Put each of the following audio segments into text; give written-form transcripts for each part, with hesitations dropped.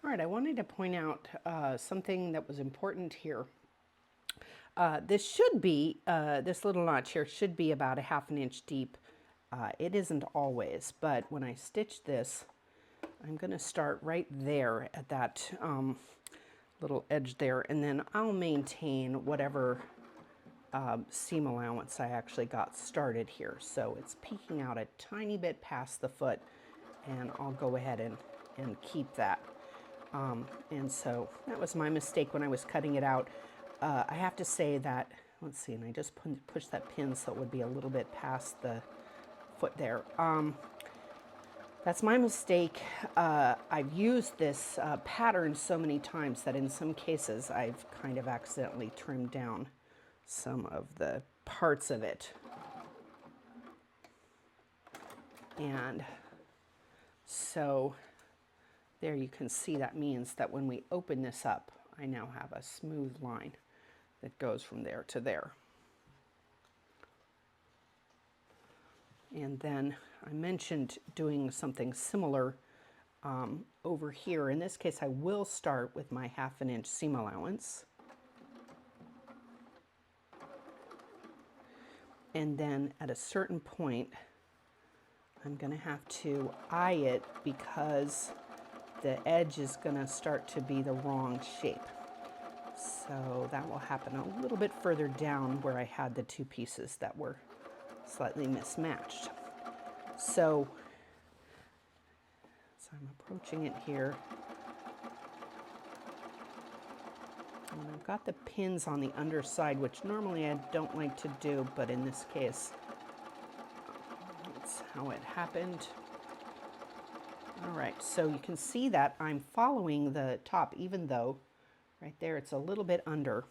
All right, I wanted to point out something that was important here. This should be, this little notch here should be about a 1/2 inch deep. It isn't always, but when I stitch this, I'm going to start right there at that little edge there, and then I'll maintain whatever seam allowance I actually got started here. So it's peeking out a tiny bit past the foot, and I'll go ahead and keep that. And so that was my mistake when I was cutting it out. I have to say that, let's see, and I just pushed that pin so it would be a little bit past the foot there. That's my mistake. I've used this pattern so many times that in some cases I've kind of accidentally trimmed down some of the parts of it. And so there you can see that means that when we open this up, I now have a smooth line that goes from there to there. And then I mentioned doing something similar over here. In this case, I will start with my 1/2 inch seam allowance. And then at a certain point, I'm going to have to eye it because the edge is going to start to be the wrong shape. So that will happen a little bit further down where I had the two pieces that were slightly mismatched. So I'm approaching it here. And I've got the pins on the underside, which normally I don't like to do, but in this case, that's how it happened. All right, so you can see that I'm following the top, even though right there it's a little bit under.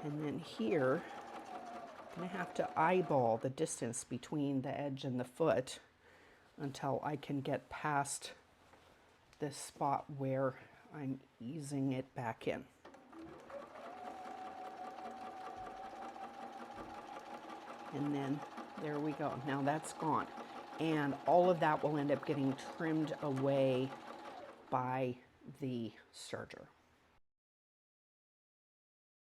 And then here, I'm going to have to eyeball the distance between the edge and the foot until I can get past this spot where I'm easing it back in. And then there we go. Now that's gone. And all of that will end up getting trimmed away by the serger.